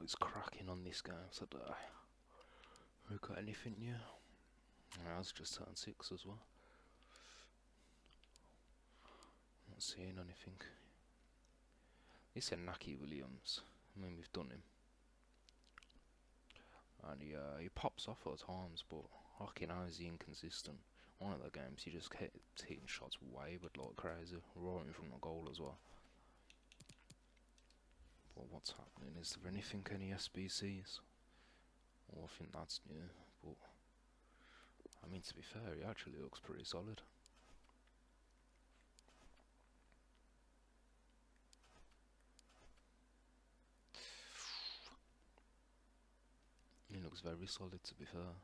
is cracking on this game today? We got anything new? No, it's just turned 6 as well. Not seeing anything. This is Naki Williams. I mean, we've done him. And he pops off at times, but fucking how is he inconsistent? One of the games he just kept hitting shots wayward like crazy, right in front of the goal as well. But what's happening? Is there anything, any SBCs? Well, I think that's new, but I mean, to be fair, he actually looks pretty solid. He looks very solid, to be fair.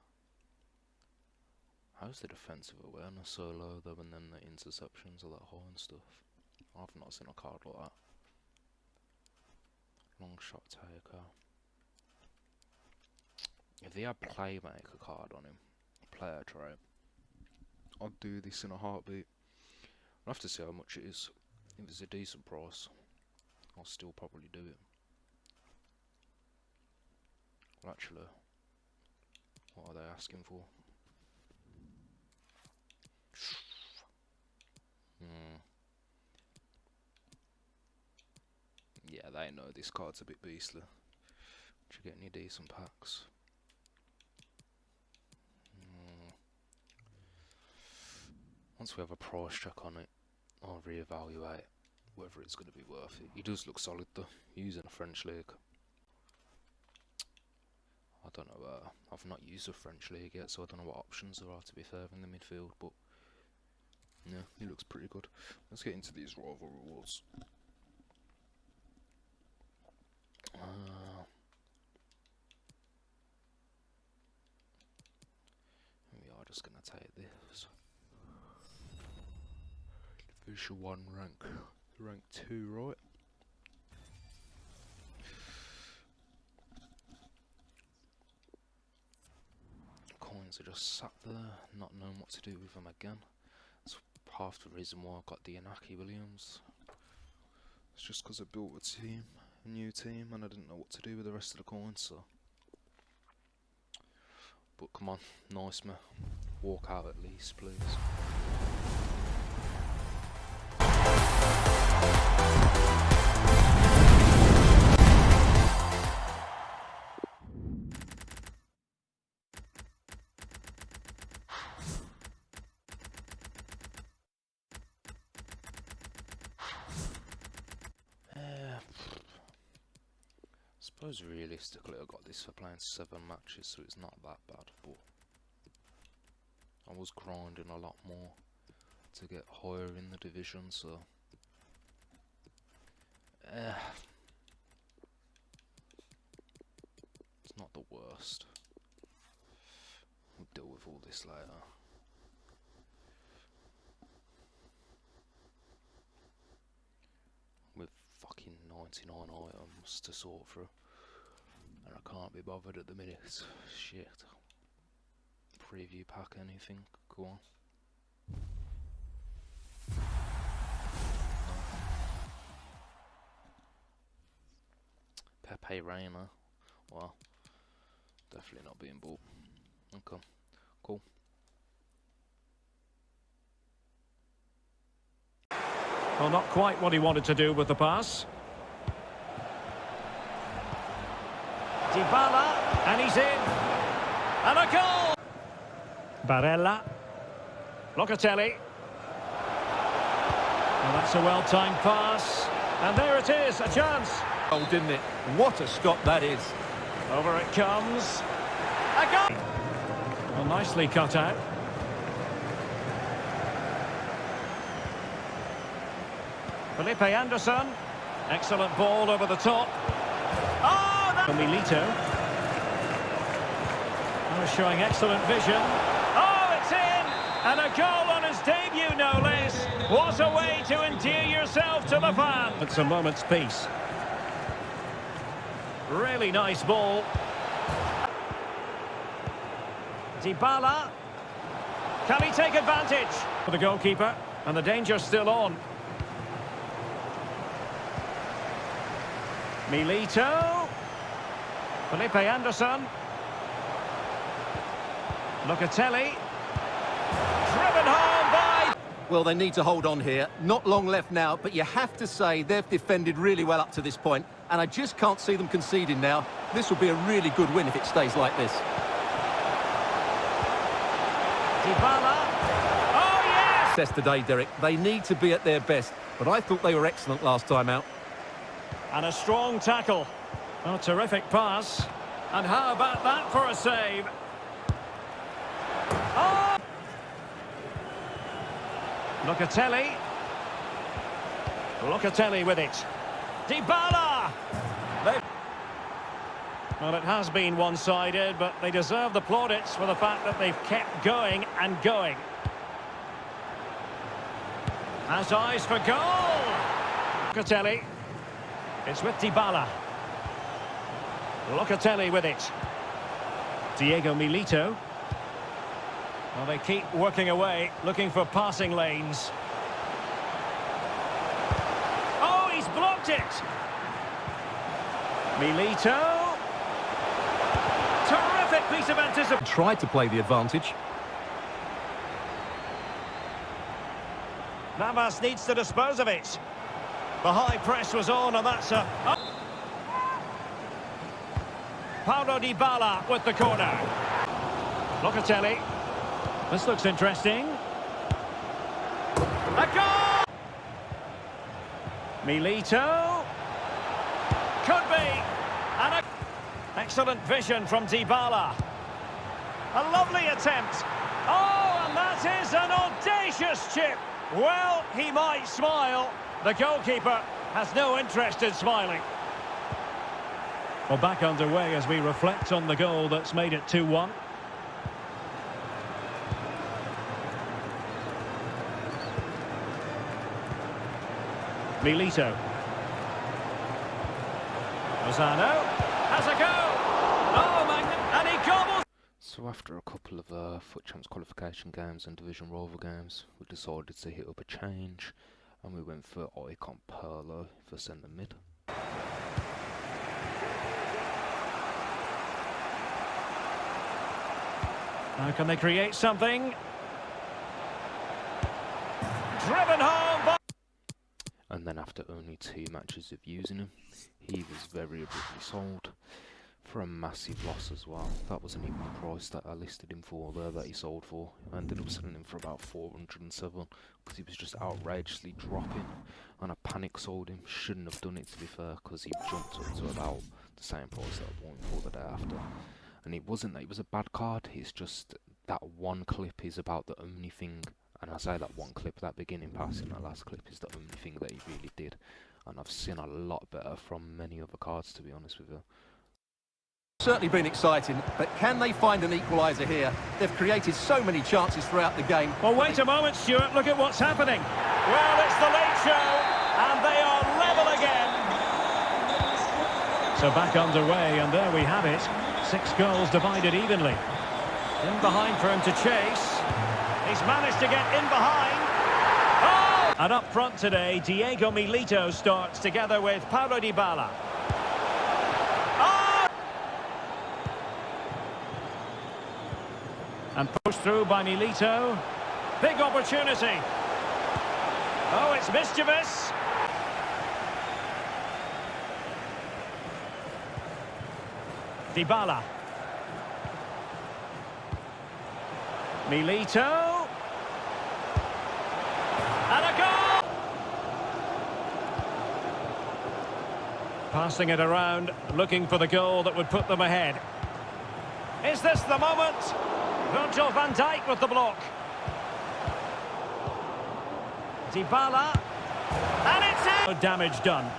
How's the defensive awareness so low though, and then the interceptions are that high and stuff? I've not seen a card like that. Long shot taker. If they had playmaker card on him, player trait, I'd do this in a heartbeat. I'll have to see how much it is. If it's a decent price, I'll still probably do it. Well, actually, what are they asking for? Yeah, they know this card's a bit beastly. Did you get any decent packs? Once we have a price check on it, I'll reevaluate whether it's going to be worth it. He does look solid though, using a French league. I don't know, I've not used a French league yet, so I don't know what options there are, to be fair, in the midfield, but yeah, he looks pretty good. Let's get into these rival rewards. We are just going to take this. Division 1 rank 2, right? Coins are just sat there, not knowing what to do with them again. That's half the reason why I got the Naki Williams. It's just because I built a new team, and I didn't know what to do with the rest of the coins, so. But come on, nice me. Walk out at least, please. I suppose realistically I got this for playing 7 matches, so it's not that bad, but I was grinding a lot more to get higher in the division, so it's not the worst. We'll deal with all this later. With fucking 99 items to sort through. And I can't be bothered at the minute. Shit. Preview pack, anything? Go on. Pepe Reina. Well, definitely not being bought. Okay, cool. Well, not quite what he wanted to do with the pass. Dybala, and he's in. And a goal! Barella. Locatelli. Well, that's a well-timed pass. And there it is, a chance. Oh, didn't it? What a stop that is. Over it comes. A goal! Well, nicely cut out. Felipe Anderson. Excellent ball over the top. Oh, that... Milito. Oh, showing excellent vision. Oh, it's in! And a goal on his debut, no less. What a way to endear yourself to the fan. It's a moment's peace. Really nice ball. Dybala. Can he take advantage? For the goalkeeper. And the danger's still on. Milito. Felipe Anderson. Locatelli. Driven home by... Well, they need to hold on here. Not long left now, but you have to say they've defended really well up to this point, and I just can't see them conceding now. This will be a really good win if it stays like this. Dybala. Oh, yes! Success today, Derek. They need to be at their best, but I thought they were excellent last time out. And a strong tackle. Oh, terrific pass. And how about that for a save? Oh! Locatelli. Locatelli with it. Dybala! Well, it has been one-sided, but they deserve the plaudits for the fact that they've kept going and going. Has eyes for goal! Locatelli. It's with Dybala. Locatelli with it. Diego Milito. Well, they keep working away, looking for passing lanes. Oh, he's blocked it! Milito. Terrific piece of anticipation. Tried to play the advantage. Navas needs to dispose of it. The high press was on, and that's a... Oh. Paulo Dybala with the corner. Locatelli. This looks interesting. A goal! Milito. Could be. And a... Excellent vision from Dybala. A lovely attempt. Oh, and that is an audacious chip. Well, he might smile. The goalkeeper has no interest in smiling. Well, back underway as we reflect on the goal that's made it 2-1. Milito. Lozano has a go. Oh, and he gobbles. So after a couple of FUT Champs qualification games and division rival games, we decided to hit up a change, and we went for Icon Perlo for centre mid. How can they create something? Driven home by... And then after only 2 matches of using him, he was very abruptly sold for a massive loss as well. That wasn't even the price that I listed him for there, that he sold for. I ended up selling him for about 407 because he was just outrageously dropping, and I panic sold him. Shouldn't have done it, to be fair, because he jumped up to about the same price that I bought him for the day after. And it wasn't that it was a bad card, it's just that one clip is about the only thing, and I say that one clip, that beginning pass in that last clip is the only thing that he really did. And I've seen a lot better from many other cards, to be honest with you. Certainly been exciting, but can they find an equaliser here? They've created so many chances throughout the game. Well, wait a moment, Stuart. Look at what's happening. Well, it's the late show, and they are level again. So back underway, and there we have it. 6 goals divided evenly. In behind for him to chase. He's managed to get in behind. Oh! And up front today, Diego Milito starts together with Paulo Dybala. Oh! And pushed through by Milito. Big opportunity. Oh, it's mischievous. Dybala. Milito. And a goal! Passing it around, looking for the goal that would put them ahead. Is this the moment? Virgil van Dijk with the block. Dybala. And it's in! No damage done.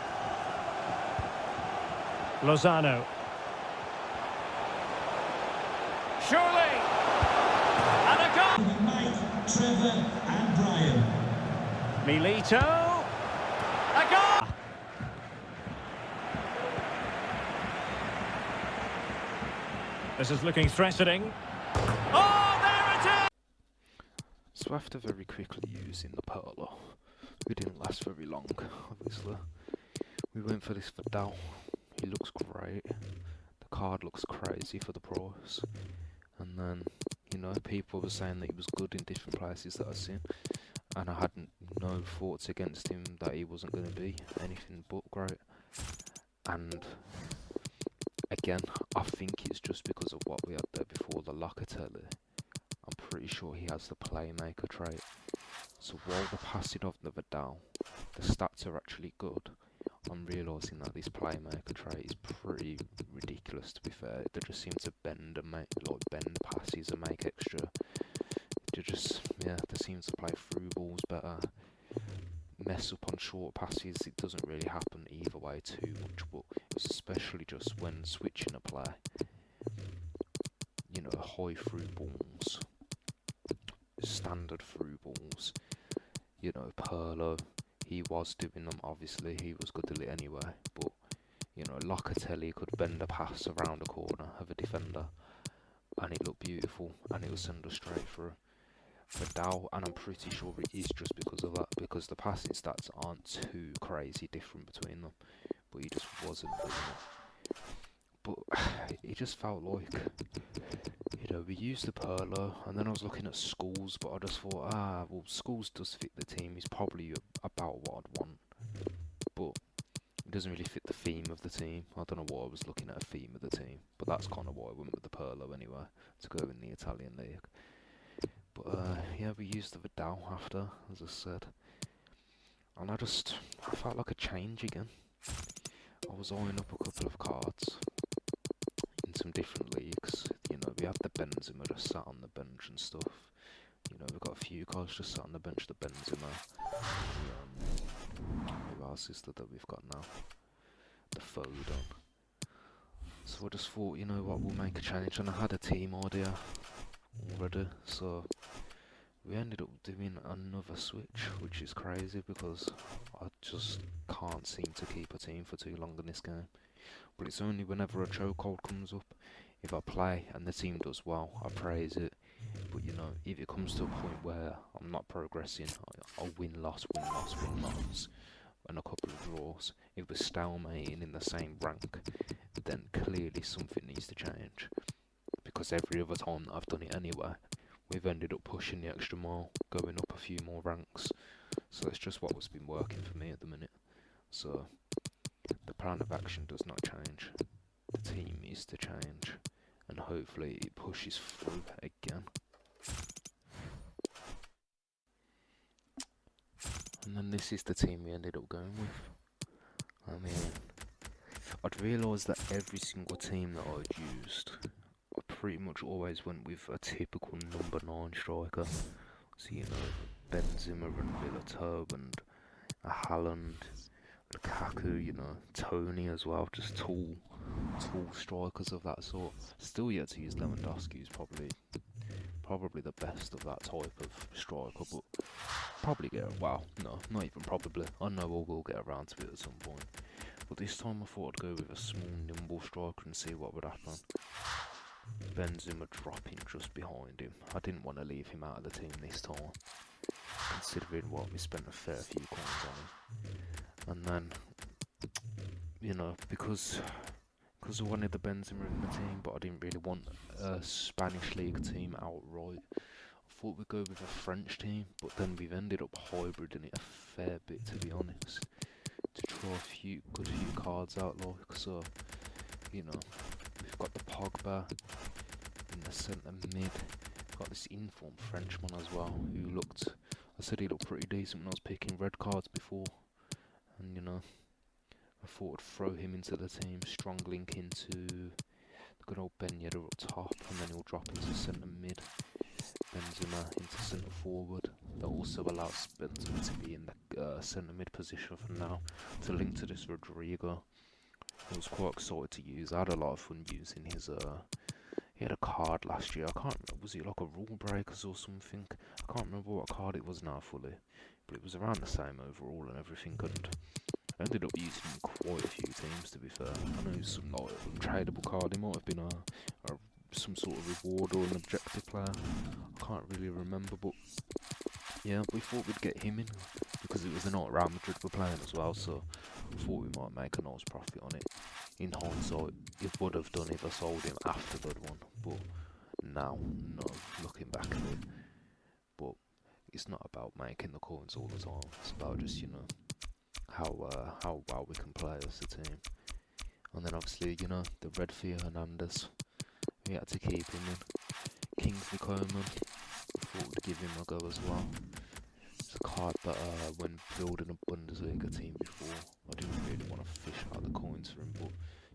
Lozano. Surely. And a goal! Mike, Trevor and Brian. Milito. A goal! This is looking threatening. Oh, there it is! So after very quickly using the Perlo, we didn't last very long, obviously. We went for this Vidal. He looks great. The card looks crazy for the price. And then, you know, people were saying that he was good in different places that I've seen. And I had no thoughts against him that he wasn't going to be anything but great. And again, I think it's just because of what we had there before, the Locatelli. I'm pretty sure he has the playmaker trait. So while the passing of the Vidal, the stats are actually good, I'm realising that this playmaker trait is pretty ridiculous, to be fair. They just seem to bend passes and make extra. They seem to play through balls better. Mess up on short passes, it doesn't really happen either way too much, but it's especially just when switching a play. You know, high through balls, standard through balls. You know, Pirlo, he was doing them, obviously, he was good at it anyway, but, you know, Locatelli could bend a pass around a corner of a defender, and it looked beautiful, and it would send us straight through. Vidal, and I'm pretty sure it is just because of that, because the passing stats aren't too crazy different between them, but he just wasn't doing it. But it just felt like, you know, we used the Pirlo, and then I was looking at Scholes, but I just thought, well, Scholes does fit the team, he's probably about what I'd want, but it doesn't really fit the theme of the team. I don't know why I was looking at a theme of the team, but that's kind of why I went with the Pirlo anyway, to go in the Italian league. But yeah, we used the Vidal after, as I said, and I felt like a change again. I was eyeing up a couple of cards in some different leagues. You know, we had the Benzema just sat on the bench and stuff. You know, we've got a few cards just sat on the bench. The Benzema. Who else is that we've got now? The Foden. So I just thought, you know what, we'll make a change, and I had a team idea already, so we ended up doing another switch, which is crazy because I just can't seem to keep a team for too long in this game. But it's only whenever a chokehold comes up. If I play and the team does well, I praise it. But you know, if it comes to a point where I'm not progressing, I'll win, loss, and a couple of draws. If we're stalemating in the same rank, then clearly something needs to change. Because every other time that I've done it anyway, we've ended up pushing the extra mile, going up a few more ranks. So it's just what has been working for me at the minute. So the plan of action does not change. The team is to change, and hopefully it pushes through again. And then this is the team we ended up going with. I mean, I'd realised that every single team that I'd used, I pretty much always went with a typical number 9 striker. So, you know, Benzema and Milito and a Haaland, Lukaku, you know, Tony as well, just tall strikers of that sort. Still yet to use Lewandowski, who's probably the best of that type of striker, but probably not even probably. I know I will get around to it at some point. But this time I thought I'd go with a small, nimble striker and see what would happen. Benzema dropping just behind him. I didn't want to leave him out of the team this time, considering what we spent a fair few coins on him. And then, you know, because I wanted the Benzema in the team, but I didn't really want a Spanish league team outright. I thought we'd go with a French team, but then we've ended up hybriding it a fair bit, to be honest, to try a few cards out, like, so, you know, we've got the Pogba in the centre mid. We've got this informed Frenchman as well, who looked, I said he looked pretty decent when I was picking red cards before, and, you know, I thought I'd throw him into the team. Strong link into the good old Ben Yedder up top, and then he'll drop into centre mid. Benzema into centre forward. That also allows Benzema to be in the centre mid position for now, to link to this Rodrigo. I was quite excited to use. I had a lot of fun using his. He had a card last year. I can't remember. Was it like a Rule Breakers or something? I can't remember what card it was now fully, but it was around the same overall and everything. And I ended up using him quite a few teams, to be fair. I know some like untradeable card. He might have been some sort of reward or an objective player. I can't really remember, but Yeah, we thought we'd get him in because it was the night Real Madrid were playing as well, so we thought we might make a nice profit on it. In hindsight, it would have done if I sold him after they'd won, but now, no, looking back at it. But it's not about making the coins all the time, it's about just, you know, how well we can play as a team. And then obviously, you know, the red for Hernandez, we had to keep him in. Kingsley Coman, thought we'd give him a go as well. It's a card that when building a Bundesliga team before, I didn't really want to fish out the coins for him, but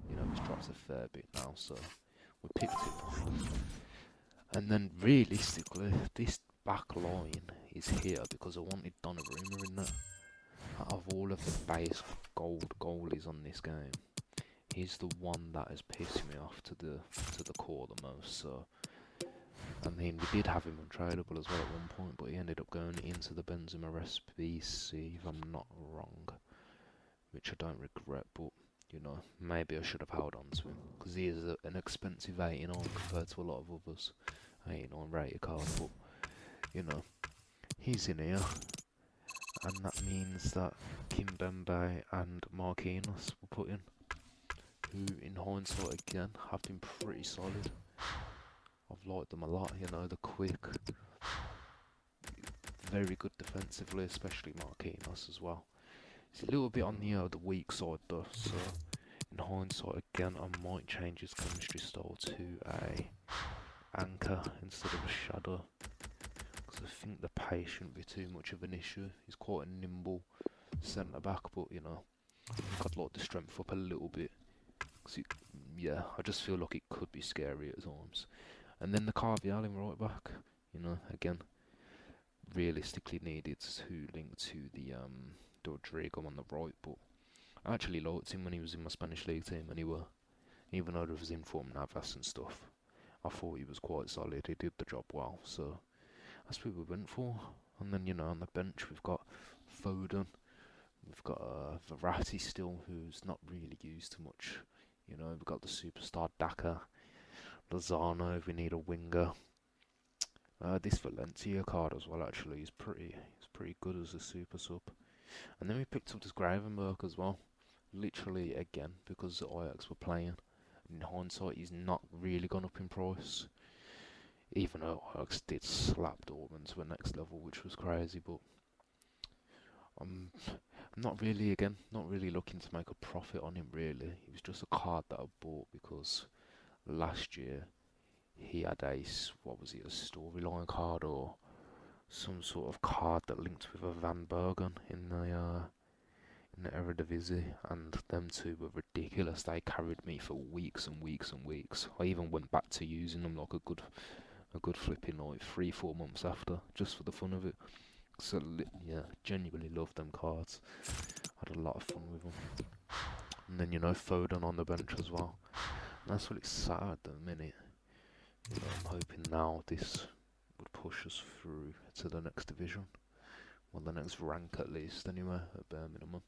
you know, he's dropped a fair bit now, so we picked it. And then realistically, this back line is here because I wanted Donnarumma in there. Out of all of the base gold goalies on this game, he's the one that has pissed me off to the core the most. So I mean, we did have him untradeable as well at one point, but he ended up going into the Benzema SBC, if I'm not wrong, which I don't regret, but you know, maybe I should have held on to him, because he is an expensive 89 compared to a lot of others 89 rated card, but you know, he's in here, and that means that Kimpembe and Marquinhos were put in, who in hindsight again have been pretty solid. I've liked them a lot, you know, they're quick, very good defensively, especially Marquinhos as well. It's a little bit on the weak side though, so in hindsight again I might change his chemistry style to a anchor instead of a shadow, because I think the pace shouldn't be too much of an issue. He's quite a nimble centre back, but you know, I think I'd like the strength up a little bit, because yeah, I just feel like it could be scary at times. And then the Carvial in right back, you know, again, realistically needed to link to the Rodrigo on the right, but I actually liked him when he was in my Spanish league team anyway. Even though there was informed Navas and stuff, I thought he was quite solid, he did the job well, so that's what we went for. And then, you know, on the bench we've got Foden, we've got Verratti still, who's not really used too much, you know, we've got the superstar Daka, Lozano if we need a winger. This Valencia card as well actually is pretty good as a super sub. And then we picked up this Gravenberg as well, literally again because Ajax were playing. In hindsight, he's not really gone up in price, even though Ajax did slap Dortmund to a next level, which was crazy. But I'm not really looking to make a profit on him really. It was just a card that I bought because last year he had a storyline card or some sort of card that linked with a Van Bergen in the Eredivisie, and them two were ridiculous. They carried me for weeks and weeks and weeks. I even went back to using them like a good flipping like 3-4 months after, just for the fun of it. So yeah, genuinely love them cards. Had a lot of fun with them. And then, you know, Foden on the bench as well. And that's what it's sat at the minute. You know, I'm hoping now this would push us through to the next division. Well, the next rank at least, anyway, at bare minimum.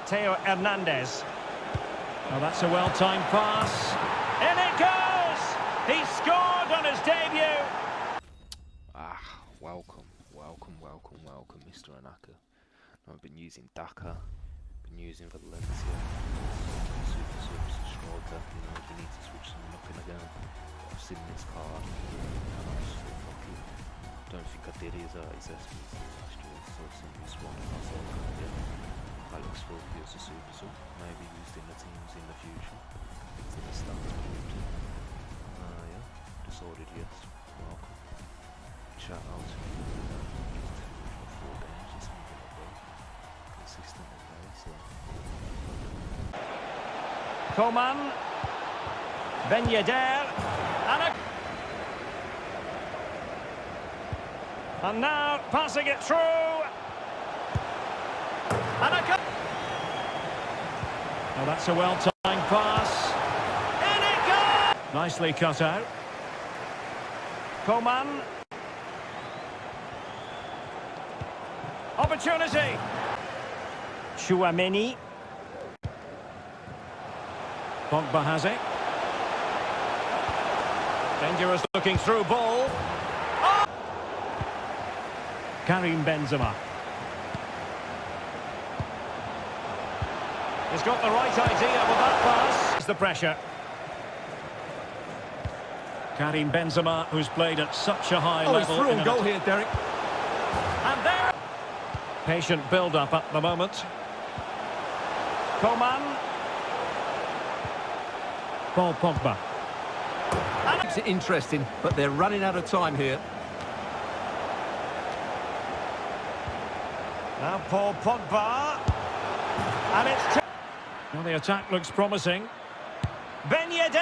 Theo Hernandez. Oh, that's a well-timed pass. In it goes! He scored on his debut! Welcome, Mr. Anaka. I've been using Daka, been using Valencia, super striker, you know, if we need to switch something up in again. I've seen this card, and I just thought, fuck it. Don't think I did his SBC last year, so somebody's one of us all kind of get Alex Filthy as a super sub, maybe used in the teams in the future. It's in the stats page. Yeah, decided yes, welcome. Shout out to you. 4 games or something like that. Consistent with that, so. Coman. Ben Yedder. And now passing it through. Oh, that's a well-timed pass. In it goes! Nicely cut out. Coman. Opportunity. Chouameni. Pogba has it. Dangerous looking through ball. Oh! Karim Benzema. He's got the right idea with that pass. It's the pressure. Karim Benzema, who's played at such a high level. He's through on goal here, Derek. And there... Patient build-up at the moment. Coman. Paul Pogba. Keeps it interesting, but they're running out of time here. Now Paul Pogba. And it's... Well, the attack looks promising. Ben Yedder!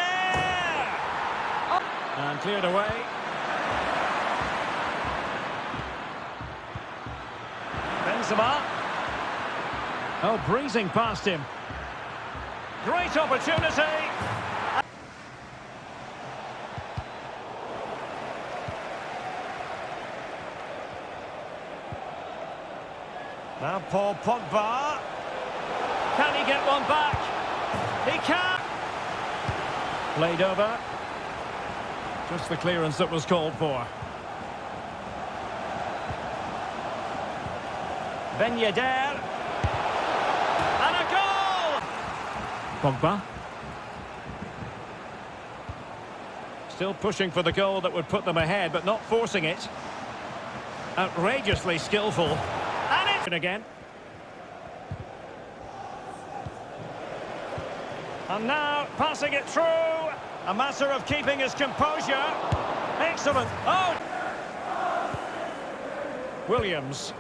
And cleared away. Benzema. Oh, breezing past him. Great opportunity. Now Paul Pogba. Can he get one back? He can. Played over. Just the clearance that was called for. Ben Yedder. And a goal! Pogba. Still pushing for the goal that would put them ahead, but not forcing it. Outrageously skillful. And it's again. And now passing it through. A matter of keeping his composure. Excellent. Oh! Williams.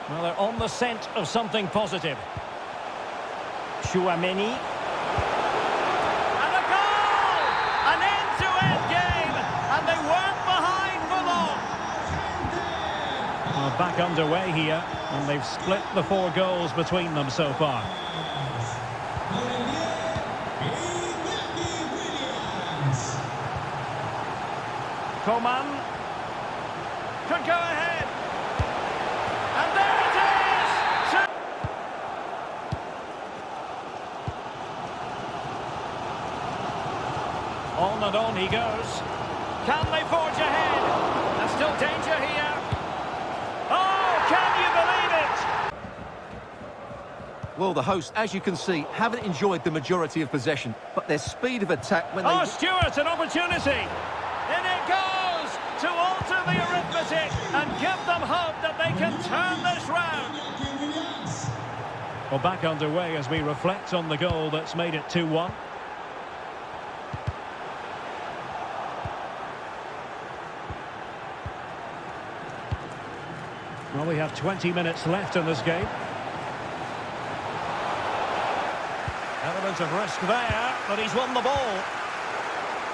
Well, they're on the scent of something positive. Chouameni. And a goal! An end-to-end game. And they weren't behind for long. Well, back underway here. And they've split the 4 goals between them so far. Coman could go ahead, and there it is! On and on he goes. Can they forge ahead? There's still danger here. Oh, can you believe it? Well, the hosts, as you can see, haven't enjoyed the majority of possession, but their speed of attack when they... Oh, Stewart, an opportunity! In it goes to alter the arithmetic and give them hope that they can turn this round. Well, back underway as we reflect on the goal that's made it 2-1. Well, we have 20 minutes left in this game. Element of risk there, but he's won the ball.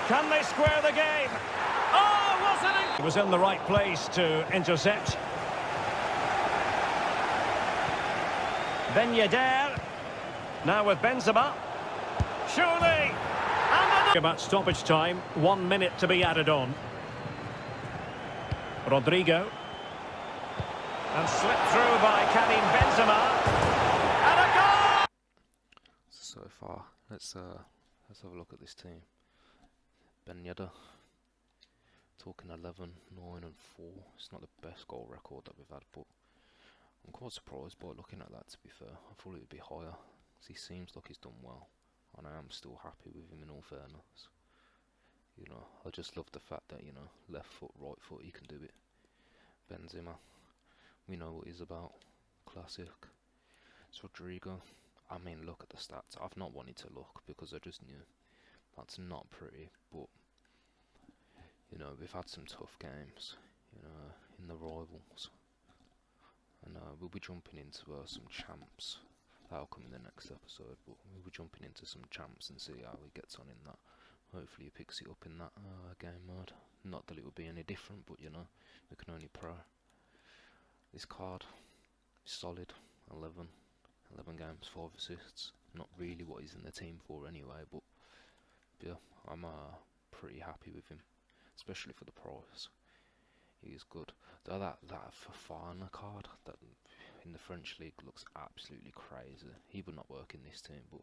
Can they square the game? Oh, wasn't it? He was in the right place to intercept. Ben Yedder. Now with Benzema. Surely. And about stoppage time. 1 minute to be added on. Rodrigo. And slipped through by Karim Benzema. And a goal! So far, let's have a look at this team. Ben Yedder, talking 11, 9 and 4. It's not the best goal record that we've had, but I'm quite surprised by looking at that, to be fair. I thought it would be higher, because he seems like he's done well, and I am still happy with him in all fairness. You know, I just love the fact that, you know, left foot, right foot, he can do it. Benzema, we know what he's about. Classic. It's Rodrigo. I mean, look at the stats. I've not wanted to look, because I just knew. That's not pretty, but you know, we've had some tough games, you know, in the rivals, and we'll be jumping into some champs. That'll come in the next episode, but we'll be jumping into some champs and see how he gets on in that. Hopefully he picks it up in that game mode. Not that it would be any different, but you know, we can only pray. This card is solid. 11 games, 5 assists. Not really what he's in the team for anyway, but yeah, I'm pretty happy with him, especially for the price. He is good. That Fofana card that in the French league looks absolutely crazy. He would not work in this team, but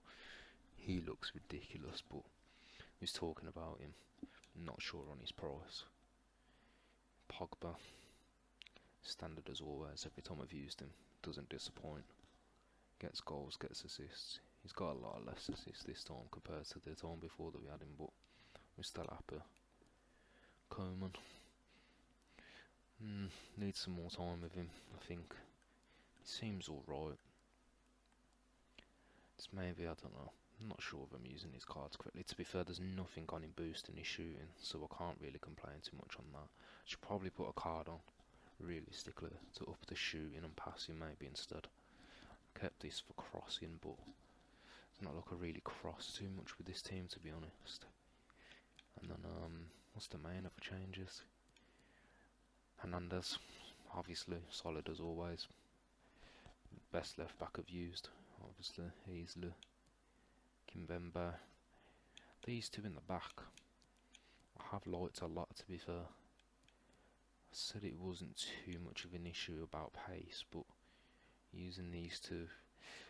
he looks ridiculous. But who's talking about him. Not sure on his price. Pogba, standard as always. Every time I've used him, doesn't disappoint. Gets goals, gets assists. He's got a lot less assists this time compared to the time before that we had him, but we're still happy. Coleman. Needs some more time with him, I think. He seems alright. It's maybe, I don't know. I'm not sure if I'm using his cards correctly. To be fair, there's nothing on him boosting his shooting, so I can't really complain too much on that. Should probably put a card on, realistically, to up the shooting and passing maybe instead. Kept this for crossing, but it's not like I really cross too much with this team, to be honest. And then, what's the main other changes? Hernandez, obviously, solid as always. Best left back I've used, obviously. Easily. Kimbembe. These two in the back, I have liked a lot, to be fair. I said it wasn't too much of an issue about pace, but using these two,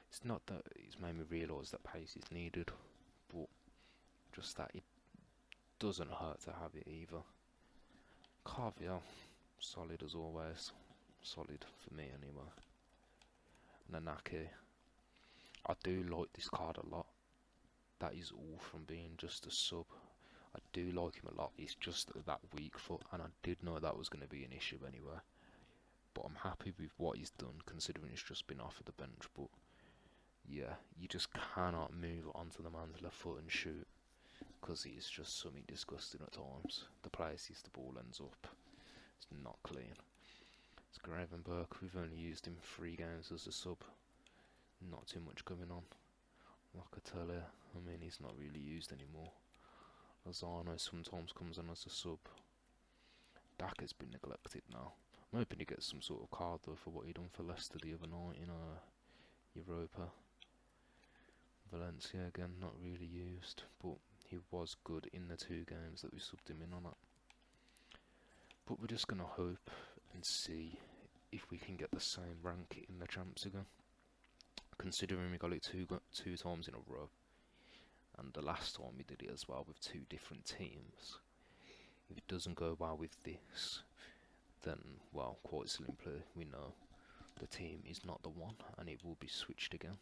it's not that it's made me realise that pace is needed, but just that it doesn't hurt to have it either. Carviel, solid as always. Solid for me anyway. Nanaki, I do like this card a lot. That is all from being just a sub. I do like him a lot. It's just that weak foot, and I did know that was going to be an issue anyway. But I'm happy with what he's done, considering he's just been off of the bench. But yeah, you just cannot move onto the man's left foot and shoot, because he's just something disgusting at times. The places the ball ends up, it's not clean. It's Gravenberg. We've only used him 3 games as a sub. Not too much going on. Locatelli, I mean, he's not really used anymore. Lozano sometimes comes on as a sub. Daka's been neglected now. I'm hoping he gets some sort of card though for what he done for Leicester the other night in Europa. Valencia again, not really used, but he was good in the 2 games that we subbed him in on it. But we're just gonna hope and see if we can get the same rank in the champs again. Considering we got it two times in a row, and the last time we did it as well with 2 different teams. If it doesn't go well with this, then, well, quite simply, we know the team is not the one, and it will be switched again.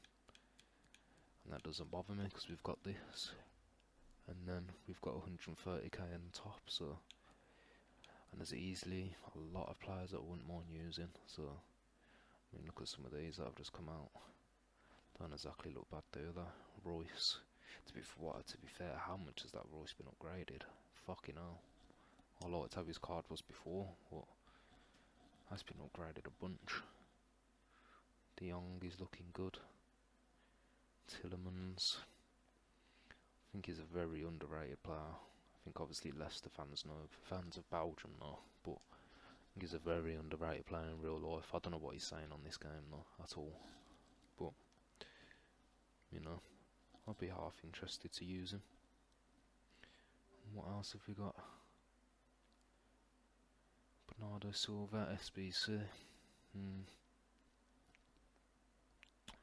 And that doesn't bother me, because we've got this, and then we've got 130k on top, so, and there's easily a lot of players that I wouldn't mind using, so, I mean, look at some of these that have just come out. Don't exactly look bad, do they? Royce. To be fair, how much has that Royce been upgraded? Fucking hell. I liked how his card was before, but that's been upgraded a bunch. De Jong is looking good. Tillemans. I think he's a very underrated player. I think obviously Leicester fans know, fans of Belgium know, but I think he's a very underrated player in real life. I don't know what he's saying on this game though, at all. But, you know, I'd be half interested to use him. What else have we got? Bernardo Silva, SBC.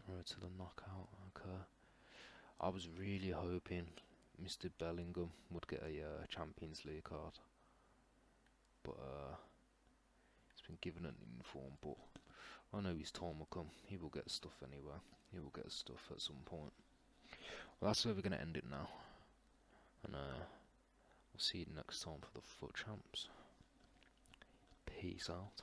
Road to the knockout. Okay. I was really hoping Mr. Bellingham would get a Champions League card, but he's been given an inform. But I know his time will come. He will get stuff anyway. He will get stuff at some point. Well, that's where we're gonna end it now, and we'll see you next time for the FUT Champs. Peace out.